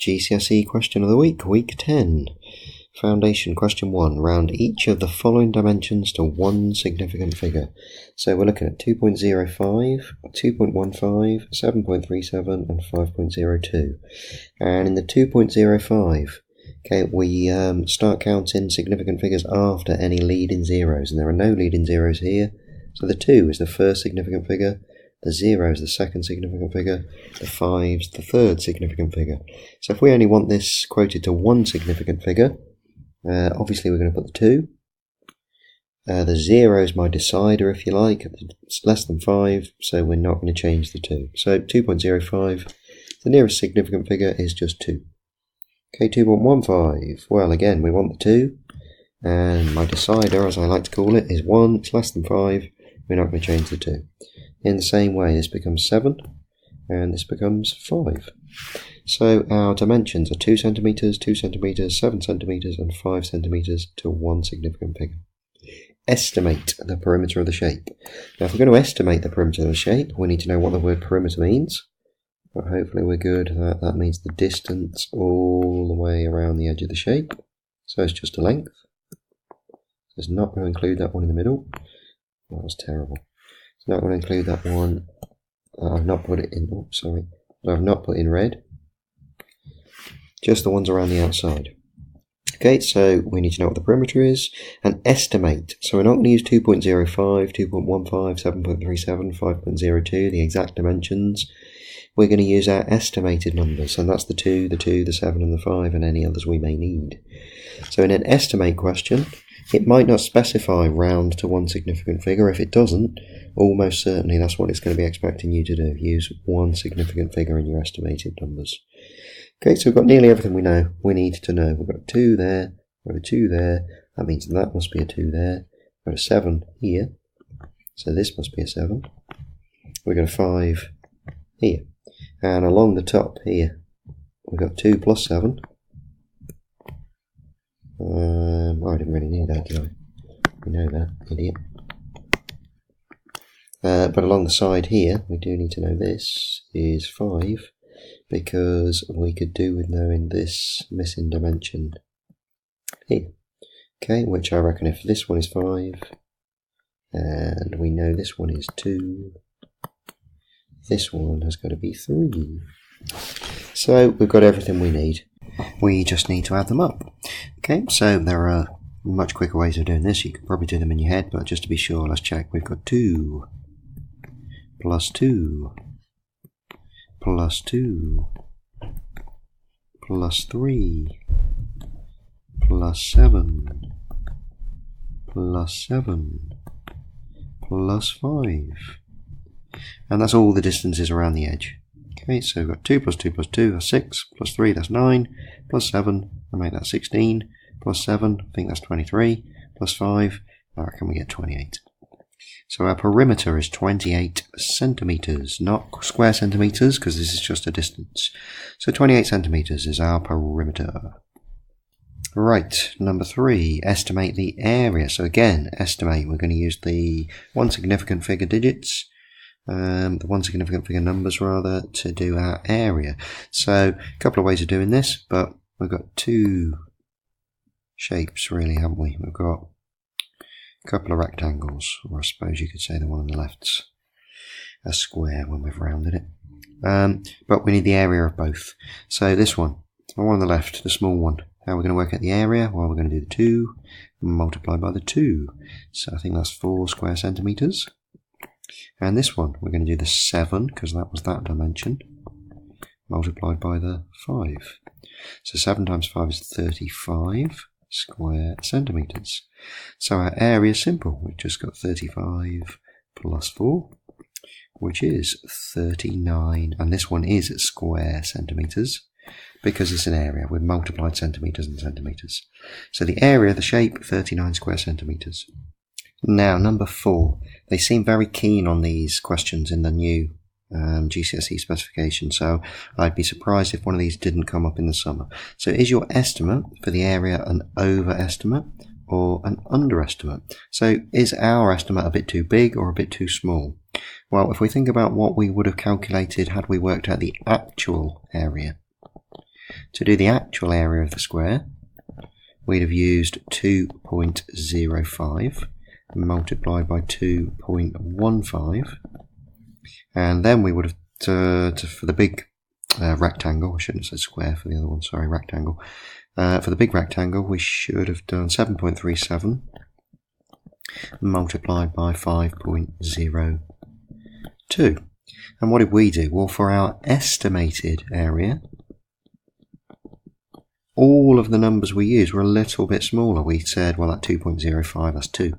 GCSE question of the week, week 10. Foundation question 1. Round each of the following dimensions to one significant figure. So we're looking at 2.05, 2.15, 7.37 and 5.02. And in the 2.05, okay, we start counting significant figures after any leading zeros. And there are no leading zeros here. So the 2 is the first significant figure. The 0 is the second significant figure, the 5 is the third significant figure. So if we only want this quoted to one significant figure, obviously we're going to put the 2. The 0 is my decider, if you like. It's less than 5, so we're not going to change the 2. So 2.05, the nearest significant figure is just 2. Okay, 2.15, well again we want the 2, and my decider, as I like to call it, is 1, it's less than 5, we're not going to change the 2. In the same way, this becomes 7, and this becomes 5. So our dimensions are 2 centimetres, 2 centimetres, 7 centimetres, and 5 centimetres to one significant figure. Estimate the perimeter of the shape. Now, if we're going to estimate the perimeter of the shape, we need to know what the word perimeter means. But hopefully we're good. That means the distance all the way around the edge of the shape. So it's just a length. It's not going to include that one in the middle. That was terrible. Not going to include that one. I've not put it in. Oh, sorry. I've not put in red. Just the ones around the outside. Okay, so we need to know what the perimeter is and estimate. So we're not going to use 2.05, 2.15, 7.37, 5.02, the exact dimensions. We're going to use our estimated numbers, and that's the 2, the 7, and the 5, and any others we may need. So in an estimate question, it might not specify round to one significant figure. If it doesn't, almost certainly that's what it's going to be expecting you to do. Use one significant figure in your estimated numbers. Okay, so we've got nearly everything we need to know. We've got a 2 there, we've got a 2 there. That means that must be a 2 there. We've got a 7 here, so this must be a 7. We've got a 5 here. And along the top here, we've got 2 plus 7. I didn't really need that, did I? We know that, idiot. But along the side here, we do need to know this is 5, because we could do with knowing this missing dimension here. Okay, which I reckon if this one is 5, and we know this one is 2, this one has got to be 3. So we've got everything we need. We just need to add them up. Okay, so there are much quicker ways of doing this. You could probably do them in your head, but just to be sure, let's check. We've got 2 plus 2 plus 2 plus 3 plus 7 plus 7 plus 5. And that's all the distances around the edge. Okay, so we've got 2 plus 2 plus 2, that's 6, plus 3, that's 9, plus 7, I make that 16, plus 7, I think that's 23, plus 5, I reckon we get 28. So our perimeter is 28 centimetres, not square centimetres, because this is just a distance. So 28 centimetres is our perimeter. Right, number 3, estimate the area. So again, estimate, we're going to use the one significant figure digits, the one significant figure numbers rather, to do our area. So a couple of ways of doing this, but we've got 2 shapes really, haven't we? We've got a couple of rectangles, or I suppose you could say the one on the left's a square when we've rounded it. But we need the area of both. So this one, the one on the left, the small one, how we're going to work out the area? Well, we're going to do the 2 multiplied by the 2. So I think that's 4 square centimetres. And this one, we're going to do the 7, because that was that dimension, multiplied by the 5. So 7 times 5 is 35 square centimetres. So our area is simple. We've just got 35 plus 4, which is 39. And this one is square centimetres, because it's an area. We've multiplied centimetres and centimetres. So the area of the shape, 39 square centimetres. Now, number 4. They seem very keen on these questions in the new GCSE specification, so I'd be surprised if one of these didn't come up in the summer. So is your estimate for the area an overestimate or an underestimate? So is our estimate a bit too big or a bit too small? Well, if we think about what we would have calculated had we worked out the actual area, To do the actual area of the square, we'd have used 2.05 multiplied by 2.15, and then we would have, for the big rectangle, I shouldn't have said square for the other one, sorry, rectangle. For the big rectangle, we should have done 7.37 multiplied by 5.02. And what did we do? Well, for our estimated area, all of the numbers we used were a little bit smaller. We said, well, that 2.05, that's 2.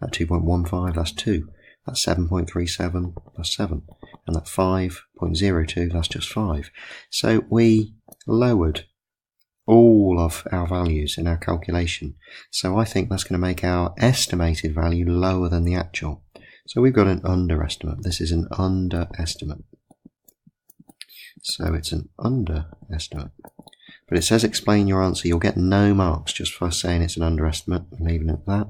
That 2.15, that's 2. That 7.37, that's 7. And that 5.02, that's just 5. So we lowered all of our values in our calculation. So I think that's going to make our estimated value lower than the actual. So we've got an underestimate. This is an underestimate. So it's an underestimate. But it says explain your answer. You'll get no marks just for saying it's an underestimate and leaving it at that.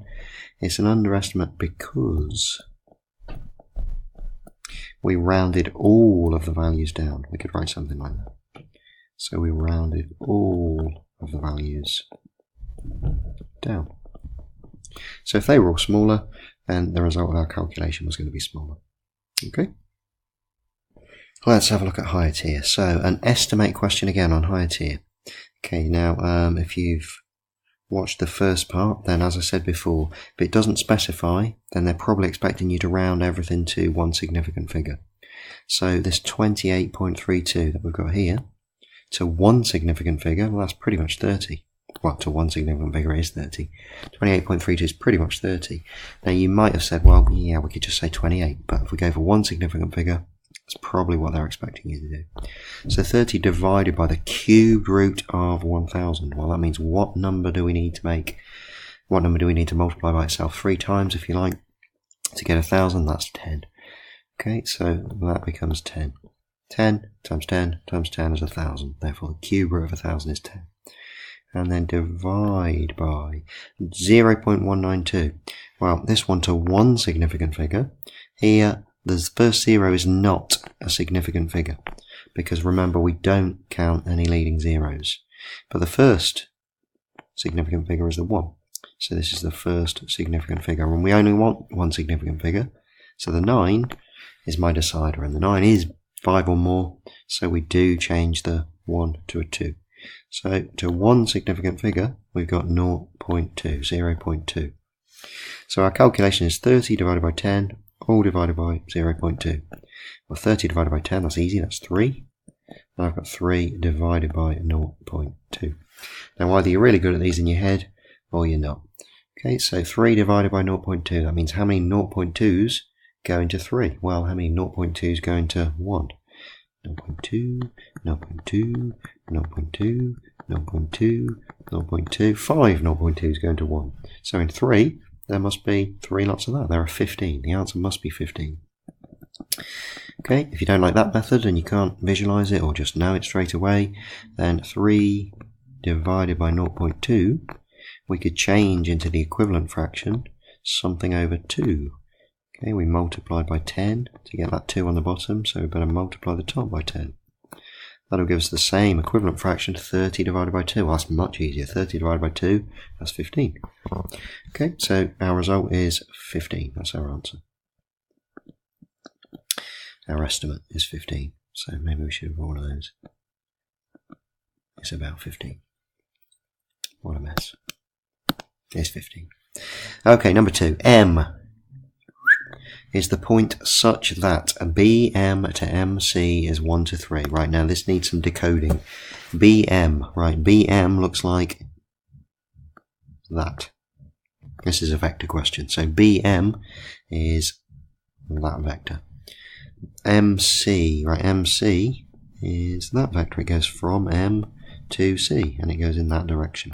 It's an underestimate because we rounded all of the values down. We could write something like that. So we rounded all of the values down. So if they were all smaller, then the result of our calculation was going to be smaller. Okay? Let's have a look at higher tier. So an estimate question again on higher tier. Okay, now if you've watched the first part, then as I said before, if it doesn't specify, then they're probably expecting you to round everything to one significant figure. So this 28.32 that we've got here, to one significant figure, well, that's pretty much 30. Well, to one significant figure is 30. 28.32 is pretty much 30. Now you might have said, well, yeah, we could just say 28, but if we go for one significant figure, that's probably what they're expecting you to do. So 30 divided by the cubed root of 1000. Well, that means what number do we need to multiply by itself 3 times, if you like, to get 1000? That's 10. Okay, so that becomes 10. 10 times 10 times 10 is 1000. Therefore, the cube root of 1000 is 10. And then divide by 0.192. Well, this one to one significant figure. Here, the first 0 is not a significant figure, because remember, we don't count any leading zeros. But the first significant figure is the 1. So this is the first significant figure, and we only want one significant figure. So the 9 is my decider, and the 9 is 5 or more, so we do change the 1 to a 2. So to one significant figure, we've got 0.2. So our calculation is 30 divided by 10, all divided by 0.2. Well, 30 divided by 10, that's easy, that's 3. And I've got 3 divided by 0.2. Now, either you're really good at these in your head, or you're not. Okay, so 3 divided by 0.2, that means how many 0.2s go into 3? Well, how many 0.2s go into 1? 0.2, 0.2, 0.2, 0.2, 0.2, 5 0.2s go into 1. So in 3, there must be 3 lots of that. There are 15. The answer must be 15. Okay, if you don't like that method and you can't visualize it or just know it straight away, then 3 divided by 0.2, we could change into the equivalent fraction something over 2. Okay, we multiplied by 10 to get that 2 on the bottom, so we better multiply the top by 10. That'll give us the same equivalent fraction, 30 divided by 2. Well, that's much easier. 30 divided by 2, that's 15. Okay, so our result is 15. That's our answer. Our estimate is 15, so maybe we should have one of those. It's about 15. What a mess. It's 15. Okay, number 2. M is the point such that BM to MC is 1 to 3. Right, now this needs some decoding. BM, right, BM looks like that. This is a vector question. So BM is that vector. MC, right, MC is that vector. It goes from M to C, and it goes in that direction.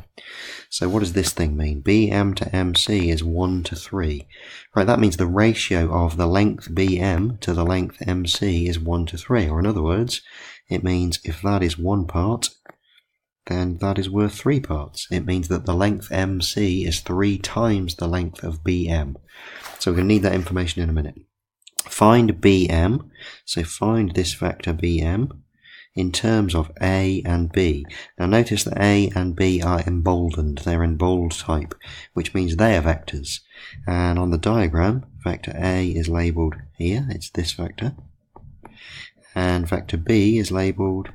So what does this thing mean? BM to MC is 1 to 3. Right, that means the ratio of the length BM to the length MC is 1 to 3. Or in other words, it means if that is 1 part, then that is worth 3 parts. It means that the length MC is 3 times the length of BM. So we're going to need that information in a minute. Find BM. So find this vector BM. in terms of A and B. Now notice that A and B are emboldened. They're in bold type, which means they are vectors. And on the diagram, vector A is labelled here, it's this vector. And vector B is labelled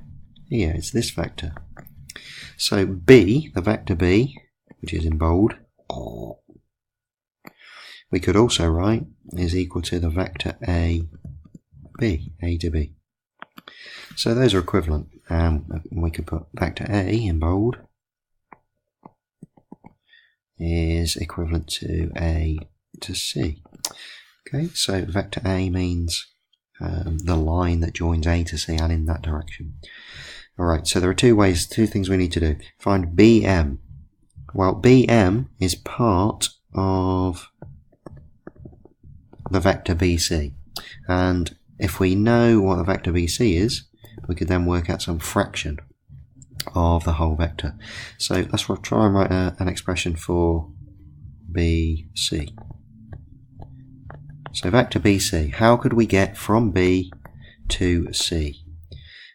here, it's this vector. So B, the vector B, which is in bold, we could also write is equal to the vector A to B. So those are equivalent. We could put vector A in bold is equivalent to A to C. Okay, so vector A means the line that joins A to C and in that direction. Alright, so there are two things we need to do. Find BM. Well, BM is part of the vector BC. And if we know what the vector BC is, we could then work out some fraction of the whole vector. So let's try and write an expression for BC. So vector BC, how could we get from B to C?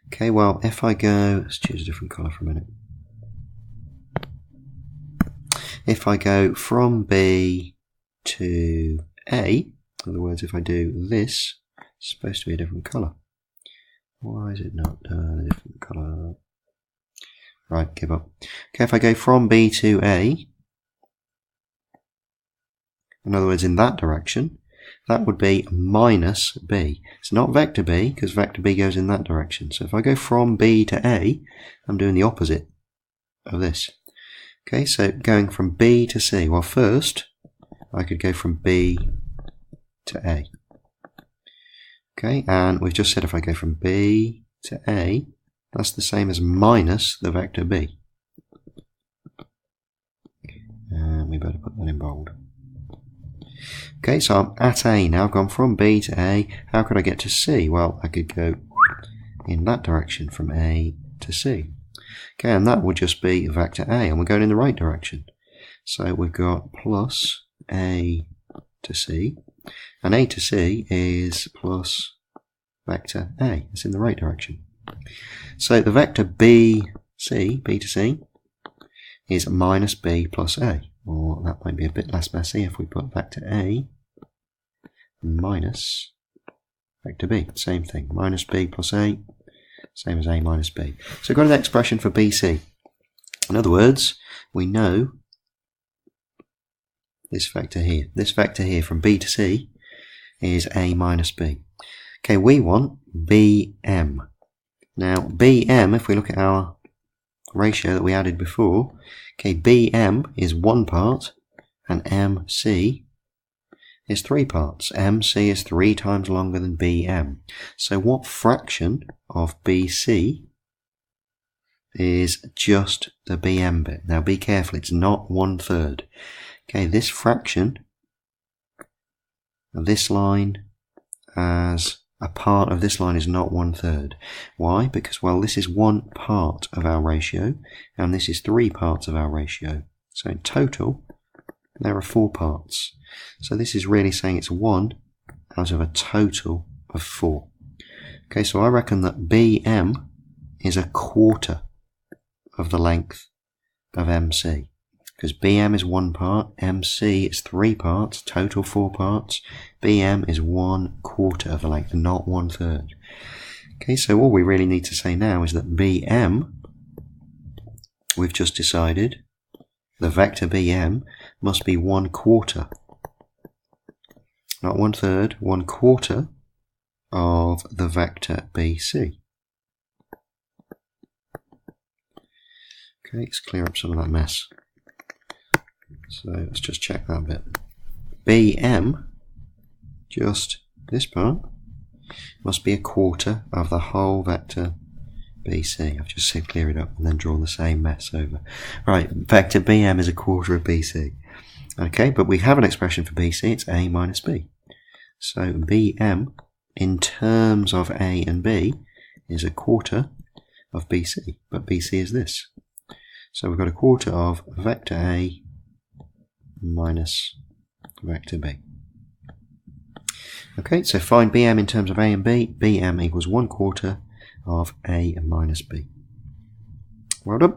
Okay, well, if I go, let's choose a different colour for a minute. If I go from B to A, in other words, if I do this, it's supposed to be a different colour. Why is it not a different colour? Right, give up. Okay, if I go from B to A, in other words, in that direction, that would be minus B. It's not vector B, because vector B goes in that direction. So if I go from B to A, I'm doing the opposite of this. Okay, so going from B to C. Well, first, I could go from B to A. Okay, and we've just said if I go from B to A, that's the same as minus the vector B. And we better put that in bold. Okay, so I'm at A now. I've gone from B to A. How could I get to C? Well, I could go in that direction from A to C. Okay, and that would just be vector A, and we're going in the right direction. So we've got plus A to C, and A to C is plus vector A. It's in the right direction. So the vector B to C, is minus B plus A. Or that might be a bit less messy if we put vector A minus vector B. Same thing, minus B plus A, same as A minus B. So we've got an expression for BC. In other words, we know this vector here. This vector here from B to C is A minus B. Okay, we want BM. Now, BM, if we look at our ratio that we added before, okay, BM is 1 part and MC is 3 parts. MC is 3 times longer than BM. So what fraction of BC is just the BM bit? Now be careful, it's not 1/3. Okay, this fraction of this line as a part of this line is not 1/3. Why? Because, well, this is 1 part of our ratio, and this is 3 parts of our ratio. So in total, there are 4 parts. So this is really saying it's 1 out of a total of 4. Okay, so I reckon that BM is a quarter of the length of MC. Because BM is 1 part, MC is 3 parts, total 4 parts. BM is 1/4 of the length, not 1/3. Okay, so all we really need to say now is that BM, we've just decided, the vector BM must be 1/4, not 1/3, 1/4 of the vector BC. Okay, let's clear up some of that mess. So let's just check that bit. BM, just this part, must be 1/4 of the whole vector BC. I've just said clear it up and then drawn the same mess over. Right, vector BM is 1/4 of BC. Okay, but we have an expression for BC, it's A minus B. So BM, in terms of A and B, is 1/4 of BC, but BC is this. So we've got 1/4 of vector A minus vector B. Okay, so find BM in terms of A and B. BM equals 1/4 of a minus b. Well done.